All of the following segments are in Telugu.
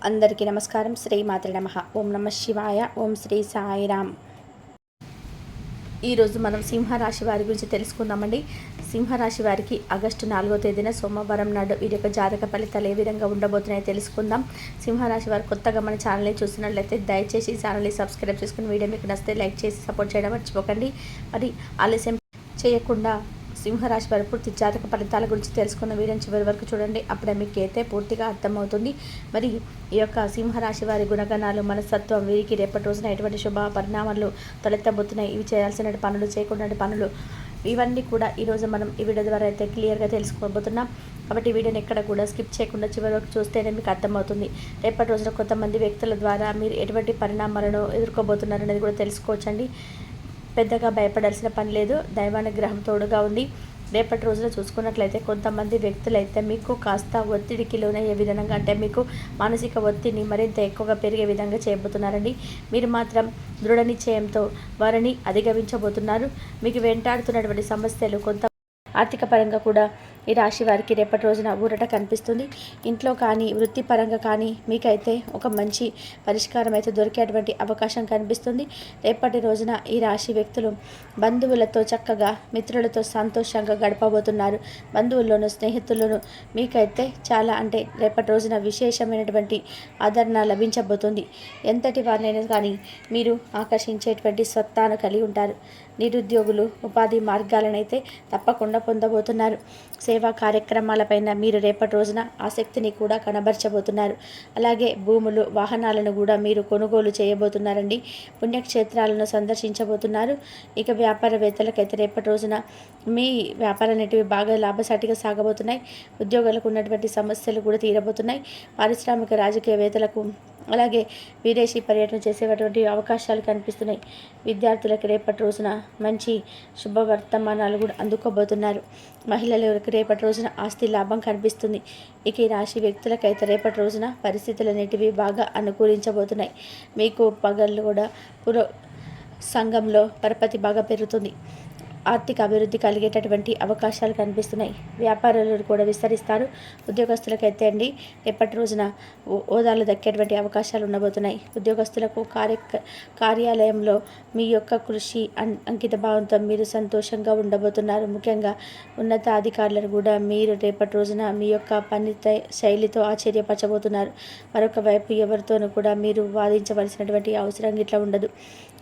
అందరికీ నమస్కారం. శ్రీమాత్రే నమః. ఓం నమః శివాయ. ఓం శ్రీ సాయిరామ్. ఈరోజు మనం సింహరాశి వారి గురించి తెలుసుకుందామండి. సింహరాశి వారికి ఆగస్టు 4వ తేదీన సోమవారం నాడు వీరి యొక్క జాతక ఫలితాలు ఏ విధంగా ఉండబోతున్నాయో తెలుసుకుందాం. సింహరాశి వారు కొత్తగా మన ఛానల్ని చూస్తున్నట్లయితే దయచేసి ఈ ఛానల్ని సబ్స్క్రైబ్ చేసుకుని వీడియో మీకు నచ్చితే లైక్ చేసి సపోర్ట్ చేయడం మర్చిపోకండి. మరి ఆలస్యం చేయకుండా సింహరాశి వారి పూర్తి జాతక ఫలితాల గురించి తెలుసుకున్న వీడియోని చివరి వరకు చూడండి. అప్పుడే మీకు అయితే పూర్తిగా అర్థమవుతుంది. మరి ఈ యొక్క సింహరాశి వారి గుణగణాలు, మనస్తత్వం, వీరికి రేపటి రోజున ఎటువంటి శుభ పరిణామాలు తలెత్తబోతున్నాయి, ఇవి చేయాల్సిన పనులు, చేయకుండా పనులు, ఇవన్నీ కూడా ఈరోజు మనం ఈ వీడియో ద్వారా అయితే క్లియర్గా తెలుసుకోబోతున్నాం. కాబట్టి ఈ వీడియోని ఎక్కడ కూడా స్కిప్ చేయకుండా చివరి వరకు చూస్తేనే మీకు అర్థమవుతుంది. రేపటి రోజున కొంతమంది వ్యక్తుల ద్వారా మీరు ఎటువంటి పరిణామాలను ఎదుర్కోబోతున్నారు అనేది కూడా తెలుసుకోవచ్చండి. పెద్దగా భయపడాల్సిన పని లేదు. దైవానుగ్రహం తోడుగా ఉంది. రేపటి రోజున చూసుకున్నట్లయితే కొంతమంది వ్యక్తులైతే మీకు కాస్త ఒత్తిడికి లోనయ్యే విధంగా, అంటే మీకు మానసిక ఒత్తిడిని మరింత ఎక్కువగా పెరిగే విధంగా చేయబోతున్నారండి. మీరు మాత్రం దృఢ నిశ్చయంతో వారిని అధిగమించబోతున్నారు. మీకు వెంటాడుతున్నటువంటి సమస్యలు, కొంత ఆర్థిక పరంగా కూడా ఈ రాశి వారికి రేపటి రోజున ఊరట కనిపిస్తుంది. ఇంట్లో కానీ వృత్తిపరంగా కానీ మీకైతే ఒక మంచి పరిష్కారం అయితే దొరికేటువంటి అవకాశం కనిపిస్తుంది. రేపటి రోజున ఈ రాశి వ్యక్తులు బంధువులతో చక్కగా, మిత్రులతో సంతోషంగా గడపబోతున్నారు. బంధువుల్లోనూ స్నేహితుల్లోనూ మీకైతే చాలా, అంటే రేపటి రోజున విశేషమైనటువంటి ఆదరణ లభించబోతుంది. ఎంతటి వారినైనా కానీ మీరు ఆకర్షించేటువంటి సత్తాను కలిగి ఉంటారు. నిరుద్యోగులు ఉపాధి మార్గాలనైతే తప్పకుండా పొందబోతున్నారు. సేవా కార్యక్రమాలపైన మీరు రేపటి రోజున ఆసక్తిని కూడా కనబరచబోతున్నారు. అలాగే భూములు, వాహనాలను కూడా మీరు కొనుగోలు చేయబోతున్నారండి. పుణ్యక్షేత్రాలను సందర్శించబోతున్నారు. ఇక వ్యాపారవేత్తలకైతే రేపటి రోజున మీ వ్యాపారాలు అనేటివి బాగా లాభసాటిగా సాగబోతున్నాయి. ఉద్యోగులకు ఉన్నటువంటి సమస్యలు కూడా తీరబోతున్నాయి. పారిశ్రామిక రాజకీయవేత్తలకు, అలాగే విదేశీ పర్యటన చేసేటువంటి అవకాశాలు కనిపిస్తున్నాయి. విద్యార్థులకు రేపటి రోజున మంచి శుభవర్తమానాలు కూడా అందుకోబోతున్నారు. మహిళలకు రేపటి రోజున ఆస్తి లాభం కనిపిస్తుంది. ఇక ఈ రాశి వ్యక్తులకైతే రేపటి రోజున పరిస్థితులు అనేటివి బాగా అనుకూలించబోతున్నాయి. మీకు పగళ్ళు కూడా సంఘంలో పరపతి బాగా పెరుగుతుంది. ఆర్థిక అభివృద్ధి కలిగేటటువంటి అవకాశాలు కనిపిస్తున్నాయి. వ్యాపారాలు కూడా విస్తరిస్తారు. ఉద్యోగస్తులకైతే అండి రేపటి రోజున హోదాలు దక్కేటువంటి అవకాశాలు ఉండబోతున్నాయి. ఉద్యోగస్తులకు కార్యాలయంలో మీ యొక్క కృషి, అంకిత భావంతో మీరు సంతోషంగా ఉండబోతున్నారు. ముఖ్యంగా ఉన్నతాధికారులను కూడా మీరు రేపటి రోజున మీ యొక్క పని శైలితో ఆశ్చర్యపరచబోతున్నారు. మరొక వైపు ఎవరితోనూ కూడా మీరు వాదించవలసినటువంటి అవసరం ఇట్లా ఉండదు.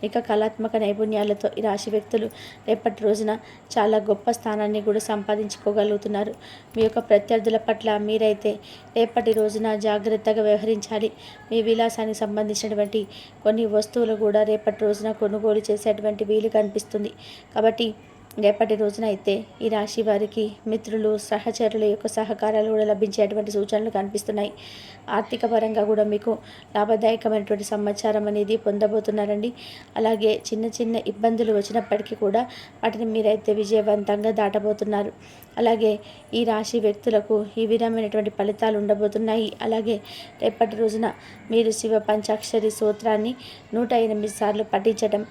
ఇక కళాత్మక నైపుణ్యాలతో ఈ రాశి వ్యక్తులు రేపటి రోజున చాలా గొప్ప స్థానాన్ని కూడా సంపాదించుకోగలుగుతున్నారు. మీ యొక్క ప్రత్యర్థుల పట్ల మీరైతే రేపటి రోజున జాగ్రత్తగా వ్యవహరించాలి. మీ విలాసానికి సంబంధించినటువంటి కొన్ని వస్తువులు కూడా రేపటి రోజున కొనుగోలు చేసేటువంటి వీలు కనిపిస్తుంది. కాబట్టి రేపటి రోజున అయితే ఈ రాశి వారికి మిత్రులు, సహచరుల యొక్క సహకారాలు కూడా లభించేటువంటి సూచనలు కనిపిస్తున్నాయి. ఆర్థిక పరంగా కూడా మీకు లాభదాయకమైనటువంటి సమాచారం అనేది పొందబోతున్నారండి. అలాగే చిన్న చిన్న ఇబ్బందులు వచ్చినప్పటికీ కూడా వాటిని మీరైతే విజయవంతంగా దాటబోతున్నారు. అలాగే ఈ రాశి వ్యక్తులకు ఈ విధమైనటువంటి ఫలితాలు ఉండబోతున్నాయి. అలాగే రేపటి రోజున మీరు శివ పంచాక్షరి స్తోత్రాన్ని 108 సార్లు పఠించడం,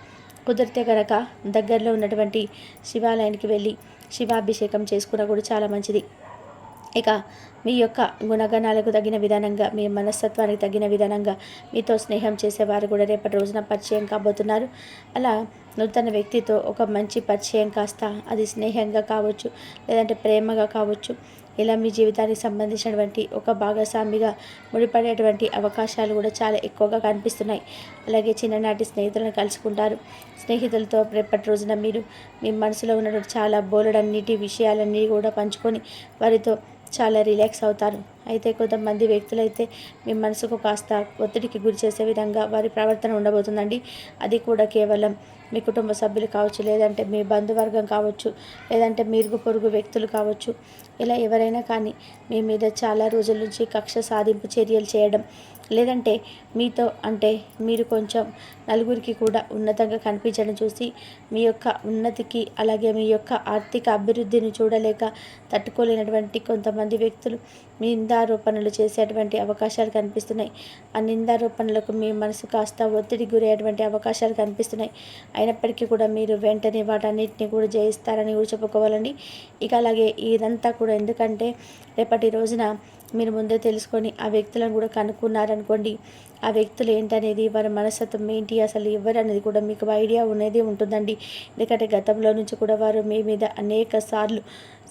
కుదిరితే కనుక దగ్గరలో ఉన్నటువంటి శివాలయానికి వెళ్ళి శివాభిషేకం చేసుకున్న కూడా చాలా మంచిది. ఇక మీ యొక్క గుణగణాలకు తగిన విధానంగా, మీ మనస్తత్వానికి తగిన విధానంగా మీతో స్నేహం చేసేవారు కూడా రేపటి రోజున పరిచయం కాబోతున్నారు. అలా నూతన వ్యక్తితో ఒక మంచి పరిచయం కాస్త అది స్నేహంగా కావచ్చు, లేదంటే ప్రేమగా కావచ్చు, ఇలా మీ జీవితానికి సంబంధించినటువంటి ఒక భాగస్వామిగా ముడిపడేటువంటి అవకాశాలు కూడా చాలా ఎక్కువగా కనిపిస్తున్నాయి. అలాగే చిన్ననాటి స్నేహితులను కలుసుకుంటారు. స్నేహితులతో రేపటి రోజున మీరు మీ మనసులో ఉన్నటువంటి చాలా బోలెడన్నిటి విషయాలన్నీ కూడా పంచుకొని వారితో చాలా రిలాక్స్ అవుతారు. అయితే కొంతమంది వ్యక్తులైతే మీ మనసుకు కాస్త ఒత్తిడికి గురి చేసే విధంగా వారి ప్రవర్తన ఉండబోతుందండి. అది కూడా కేవలం మీ కుటుంబ సభ్యులు కావచ్చు, లేదంటే మీ బంధువర్గం కావచ్చు, లేదంటే మీరుగు పొరుగు వ్యక్తులు కావచ్చు. ఇలా ఎవరైనా కానీ మీ మీద చాలా రోజుల నుంచి కక్ష సాధింపు చర్యలు చేయడం, లేదంటే మీతో, అంటే మీరు కొంచెం నలుగురికి కూడా ఉన్నతంగా కనిపించడం చూసి మీ యొక్క ఉన్నతికి, అలాగే మీ యొక్క ఆర్థిక అభివృద్ధిని చూడలేక తట్టుకోలేనటువంటి కొంతమంది వ్యక్తులు మీ నిందారోపణలు చేసేటువంటి అవకాశాలు కనిపిస్తున్నాయి. ఆ నిందారోపణలకు మీ మనసు కాస్త ఒత్తిడి గురయ్యేటువంటి అవకాశాలు కనిపిస్తున్నాయి. అయినప్పటికీ కూడా మీరు వెంటనే వాటన్నిటిని కూడా జయిస్తారని కూడా చెప్పుకోవాలండి. ఇక అలాగే ఇదంతా కూడా ఎందుకంటే రేపటి రోజున మీరు ముందే తెలుసుకొని ఆ వ్యక్తులను కూడా కనుక్కున్నారనుకోండి, ఆ వ్యక్తులు ఏంటనేది, వారి మనస్తత్వం ఏంటి, అసలు ఎవరు అనేది కూడా మీకు ఐడియా అనేది ఉంటుందండి. ఎందుకంటే గతంలో నుంచి కూడా వారు మీ మీద అనేక సార్లు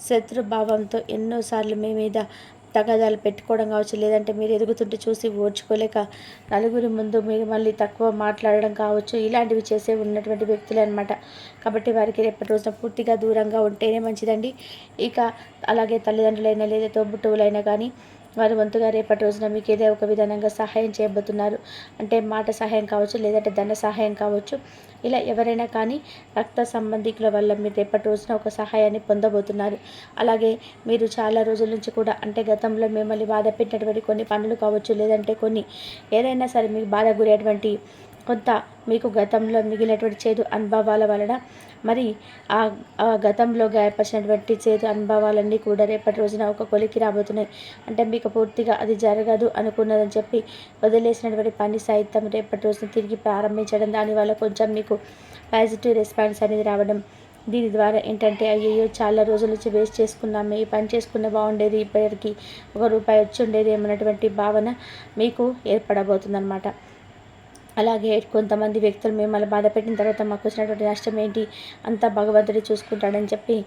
శత్రుభావంతో ఎన్నోసార్లు మీ మీద తగాదాలు పెట్టుకోవడం కావచ్చు, లేదంటే మీరు ఎదుగుతుంటే చూసి ఓర్చుకోలేక నలుగురి ముందు మీరు మళ్ళీ తక్కువ మాట్లాడడం కావచ్చు, ఇలాంటివి చేసే ఉన్నటువంటి వ్యక్తులే అనమాట. కాబట్టి వారికి రేపటి రోజున పూర్తిగా దూరంగా ఉంటేనే మంచిదండి. ఇక అలాగే తల్లిదండ్రులైనా లేదా తోబుట్టువులైనా కానీ వారి వంతుగా రేపటి రోజున మీకు ఏదో ఒక విధానంగా సహాయం చేయబోతున్నారు. అంటే మాట సహాయం కావచ్చు, లేదంటే ధన సహాయం కావచ్చు. ఇలా ఎవరైనా కానీ రక్త సంబంధికుల వల్ల మీరు రేపటి రోజున ఒక సహాయాన్ని పొందబోతున్నారు. అలాగే మీరు చాలా రోజుల నుంచి కూడా అంటే గతంలో మిమ్మల్ని బాధ పెట్టినటువంటి కొన్ని పనులు కావచ్చు, లేదంటే కొన్ని ఏదైనా సరే మీకు బాధ గురేటువంటి కొంత మీకు గతంలో మిగిలినటువంటి చేదు అనుభవాల వలన మరి ఆ గతంలో గాయపరిచినటువంటి చేదు అనుభవాలన్నీ కూడా రేపటి రోజున ఒక కొలికి రాబోతున్నాయి. అంటే మీకు పూర్తిగా అది జరగదు అనుకున్నదని చెప్పి వదిలేసినటువంటి పని సైతం రేపటి రోజున తిరిగి ప్రారంభించడం, దానివల్ల కొంచెం మీకు పాజిటివ్ రెస్పాన్స్ అనేది రావడం. దీని ద్వారా ఏంటంటే అయ్యయ్యో చాలా రోజుల నుంచి వేస్ట్ చేసుకున్నామే, ఈ పని చేసుకున్న బాగుండేది, ఇప్పటికి ₹1 వచ్చి ఉండేది ఏమన్నటువంటి భావన మీకు ఏర్పడబోతుందన్నమాట. అలాగే కొంతమంది వ్యక్తులు మిమ్మల్ని బాధపెట్టిన తర్వాత మాకు వచ్చినటువంటి నష్టం ఏంటి, అంతా భగవంతుడే చూసుకుంటాడని చెప్పి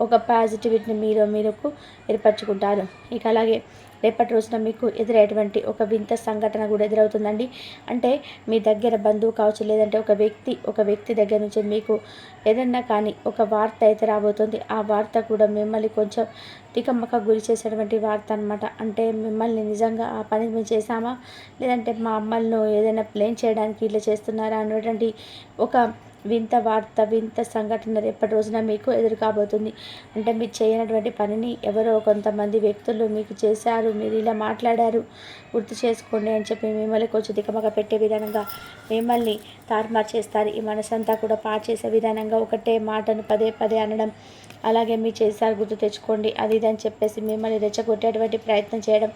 ఒక పాజిటివిటీని మీకు ఏర్పరచుకుంటారు. ఇక అలాగే రేపటి రోజున మీకు ఎదురయ్యేటువంటి ఒక వింత సంఘటన కూడా ఎదురవుతుందండి. అంటే మీ దగ్గర బంధువు కావచ్చు, లేదంటే ఒక వ్యక్తి దగ్గర నుంచి మీకు ఏదన్నా కానీ ఒక వార్త అయితే రాబోతుంది. ఆ వార్త కూడా మిమ్మల్ని కొంచెం తికమక గురి చేసేటువంటి వార్త అనమాట. అంటే మిమ్మల్ని నిజంగా ఆ పని మేము చేశామా, లేదంటే మా అమ్మలను ఏదైనా ప్లేన్ చేయడానికి ఇట్లా చేస్తున్నారా అనేటువంటి ఒక వింత వార్త, వింత సంఘటన రేపటి రోజున మీకు ఎదురు కాబోతుంది. అంటే మీరు చేయనటువంటి పనిని ఎవరో కొంతమంది వ్యక్తులు మీకు చేశారు, మీరు ఇలా మాట్లాడారు, గుర్తు చేసుకోండి అని చెప్పి మిమ్మల్ని కొంచెం తికమక పెట్టే విధానంగా మిమ్మల్ని తారుమారు చేస్తారు. ఈ మనసంతా కూడా పాడు చేసే విధానంగా ఒకటే మాటను పదే పదే అనడం, అలాగే మీరు చేశారు గుర్తు తెచ్చుకోండి అది ఇది అని చెప్పేసి మిమ్మల్ని రెచ్చగొట్టేటువంటి ప్రయత్నం చేయడం,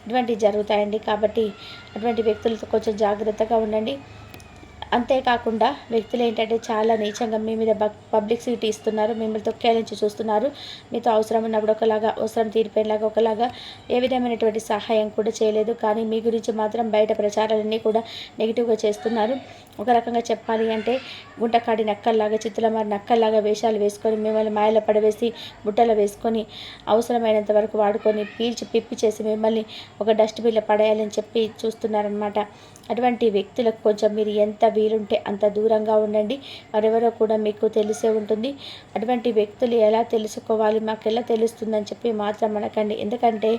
ఇటువంటివి జరుగుతాయండి. కాబట్టి అటువంటి వ్యక్తులతో కొంచెం జాగ్రత్తగా ఉండండి. అంతేకాకుండా వ్యక్తులు ఏంటంటే చాలా నీచంగా మీ మీద పబ్లిసిటీ ఇస్తున్నారు, మిమ్మల్ని తొక్కేయాలని చూస్తున్నారు. మీతో అవసరం ఉన్నప్పుడు ఒకలాగా, అవసరం తీరిపోయేలాగా ఒకలాగా, ఏ విధమైనటువంటి సహాయం కూడా చేయలేదు. కానీ మీ గురించి మాత్రం బయట ప్రచారాలన్నీ కూడా నెగిటివ్గా చేస్తున్నారు. ఒక రకంగా చెప్పాలి అంటే గుంటకాడి నక్కల్లాగా, చిత్తులమారి నక్కల్లాగా వేషాలు వేసుకొని మిమ్మల్ని మాయలో పడవేసి బుట్టలో వేసుకొని అవసరమైనంత వరకు వాడుకొని పీల్చి పిప్పి చేసి మిమ్మల్ని ఒక డస్ట్బిన్లో పడేయాలని చెప్పి చూస్తున్నారనమాట. అటువంటి వ్యక్తులకు కొంచెం మీరు ఎంత వీలుంటే అంత దూరంగా ఉండండి. మరెవరో కూడా మీకు తెలిసే ఉంటుంది. అటువంటి వ్యక్తులు ఎలా తెలుసుకోవాలి, మాకు ఎలా తెలుస్తుందని చెప్పి మాత్రం అనకండి. ఎందుకంటే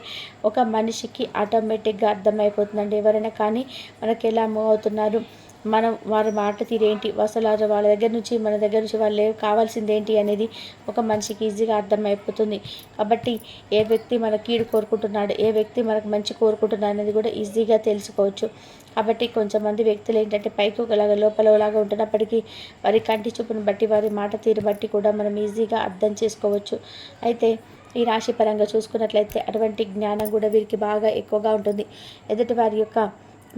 ఒక మనిషికి ఆటోమేటిక్గా అర్థమైపోతుందండి. ఎవరైనా కానీ మనకి ఎలా మూవ్ అవుతున్నారు, మనం వారి మాట తీరేంటి, అసలు వాళ్ళ దగ్గర నుంచి మన దగ్గర నుంచి వాళ్ళు కావాల్సింది ఏంటి అనేది ఒక మనిషికి ఈజీగా అర్థమైపోతుంది. కాబట్టి ఏ వ్యక్తి మన కీడు కోరుకుంటున్నాడు, ఏ వ్యక్తి మనకు మంచి కోరుకుంటున్నాడు అనేది కూడా ఈజీగా తెలుసుకోవచ్చు. కాబట్టి కొంతమంది వ్యక్తులు ఏంటంటే పైకి ఒకలాగా లోపల ఒకలాగా ఉంటున్నప్పటికీ వారి కంటి చూపును బట్టి, వారి మాట తీరు బట్టి కూడా మనం ఈజీగా అర్థం చేసుకోవచ్చు. అయితే ఈ రాశి పరంగా చూసుకున్నట్లయితే అటువంటి జ్ఞానం కూడా వీరికి బాగా ఎక్కువగా ఉంటుంది. ఎదుటి వారి యొక్క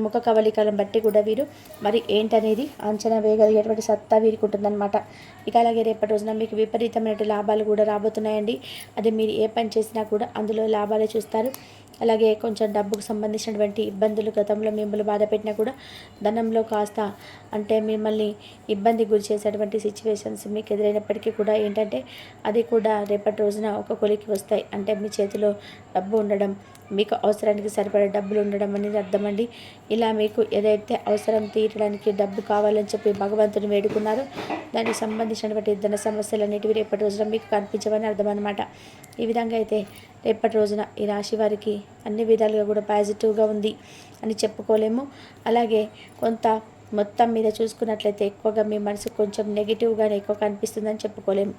ముఖ కవలికలను బట్టి కూడా వీరు మరి ఏంటనేది అంచనా వేయగలిగేటువంటి సత్తా వీరికి ఉంటుందన్నమాట. ఇక అలాగే రేపటి రోజున మీకు విపరీతమైన లాభాలు కూడా రాబోతున్నాయండి. అది మీరు ఏ పని చేసినా కూడా అందులో లాభాలే చూస్తారు. అలాగే కొంచెం డబ్బుకు సంబంధించినటువంటి ఇబ్బందులు గతంలో మిమ్మల్ని బాధ పెట్టినా కూడా ధనంలో కాస్త అంటే మిమ్మల్ని ఇబ్బంది గురి చేసేటువంటి సిచ్యువేషన్స్ మీకు ఎదురైనప్పటికీ కూడా ఏంటంటే అది కూడా రేపటి రోజున ఒక కొలికి వస్తాయి. అంటే మీ చేతిలో డబ్బు ఉండడం, మీకు అవసరానికి సరిపడే డబ్బులు ఉండడం అనేది అర్థమండి. ఇలా మీకు ఏదైతే అవసరం తీరడానికి డబ్బు కావాలని చెప్పి భగవంతుని వేడుకున్నారో దానికి సంబంధించినటువంటి ధన సమస్యలన్నిటివి రేపటి రోజున మీకు కనిపించవని అర్థం అనమాట. ఈ విధంగా అయితే రేపటి రోజున ఈ రాశి వారికి అన్ని విధాలుగా కూడా పాజిటివ్గా ఉంది అని చెప్పుకోలేము. అలాగే కొంత మొత్తం మీద చూసుకున్నట్లయితే ఎక్కువగా మీ మనసు కొంచెం నెగిటివ్గానే ఎక్కువ కనిపిస్తుందని చెప్పుకోలేము.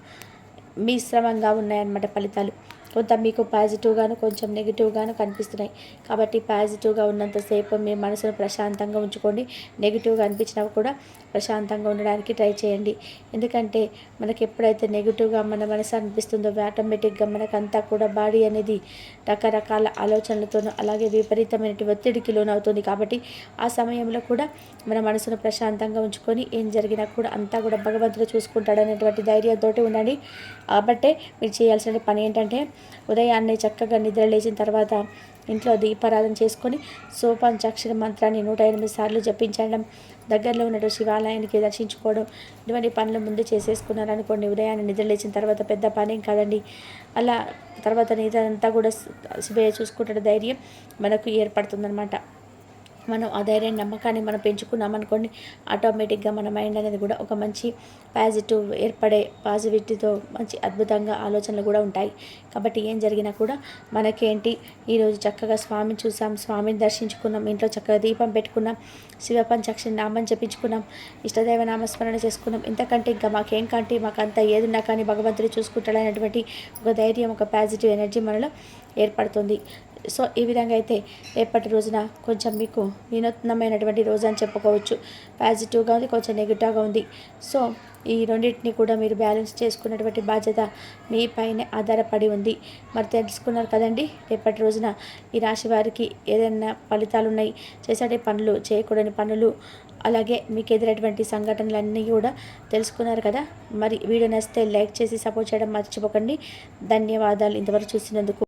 మిశ్రమంగా ఉన్నాయన్నమాట ఫలితాలు. కొంత మీకు పాజిటివ్గాను కొంచెం నెగిటివ్గాను కనిపిస్తున్నాయి. కాబట్టి పాజిటివ్గా ఉన్నంతసేపు మీ మనసును ప్రశాంతంగా ఉంచుకోండి. నెగిటివ్గా అనిపించినా కూడా ప్రశాంతంగా ఉండడానికి ట్రై చేయండి. ఎందుకంటే మనకి ఎప్పుడైతే నెగిటివ్గా మన మనసు అనిపిస్తుందో ఆటోమేటిక్గా మనకంతా కూడా బాడీ అనేది రకరకాల ఆలోచనలతోనూ అలాగే విపరీతమైన ఒత్తిడికి లోనవుతుంది. కాబట్టి ఆ సమయంలో కూడా మన మనసును ప్రశాంతంగా ఉంచుకొని ఏం జరిగినా కూడా అంతా కూడా భగవంతుడు చూసుకుంటాడనేటువంటి ధైర్యంతో ఉండండి. కాబట్టే మీరు చేయాల్సిన పని ఏంటంటే ఉదయాన్నే చక్కగా నిద్ర లేచిన తర్వాత ఇంట్లో దీపారాధన చేసుకొని సోపంచాక్షర మంత్రాన్ని 108 సార్లు జపించడం, దగ్గరలో ఉన్న శివాలయానికి దర్శించుకోవడం, ఇటువంటి పనులు ముందు చేసేసుకున్నారనుకోండి, ఉదయాన్నే నిద్ర లేచిన తర్వాత పెద్ద పనేం కాదండి. అలా తర్వాత నిద్ర అంతా కూడా శివయ్య చూసుకుంటే ధైర్యం మనకు ఏర్పడుతుందన్నమాట. మనం ఆ ధైర్యం నమ్మకాన్ని మనం పెంచుకున్నామనుకోండి, ఆటోమేటిక్గా మన మైండ్ అనేది కూడా ఒక మంచి ఏర్పడే పాజిటివిటీతో మంచి అద్భుతంగా ఆలోచనలు కూడా ఉంటాయి. కాబట్టి ఏం జరిగినా కూడా మనకేంటి, ఈరోజు చక్కగా స్వామిని చూసాం, స్వామిని దర్శించుకున్నాం, ఇంట్లో చక్కగా దీపం పెట్టుకున్నాం, శివ పంచాక్షరి నామం జపించుకున్నాం, ఇష్టదైవ నామస్మరణ చేసుకున్నాం. ఇంతకంటే ఇంకా మాకేం కంటే మాకంతా ఏదున్నా కానీ భగవంతుడు చూసుకుంటాడనేటువంటి ఒక ధైర్యం, ఒక పాజిటివ్ ఎనర్జీ మనలో ఏర్పడుతుంది. సో ఈ విధంగా అయితే రేపటి రోజున కొంచెం మీకు వినూత్నమైనటువంటి రోజు అని చెప్పుకోవచ్చు. పాజిటివ్గా ఉంది, కొంచెం నెగిటివ్గా ఉంది. సో ఈ రెండింటిని కూడా మీరు బ్యాలెన్స్ చేసుకున్నటువంటి బాధ్యత మీ పైన ఆధారపడి ఉంది. మరి తెలుసుకున్నారు కదండి, రేపటి రోజున ఈ రాశి వారికి ఏదైనా ఫలితాలు ఉన్నాయి, చేసే పనులు, చేయకూడని పనులు, అలాగే మీకు ఎదురైనటువంటి సంఘటనలన్నీ కూడా తెలుసుకున్నారు కదా. మరి వీడియో నచ్చితే లైక్ చేసి సపోర్ట్ చేయడం మర్చిపోకండి. ధన్యవాదాలు ఇంతవరకు చూసినందుకు.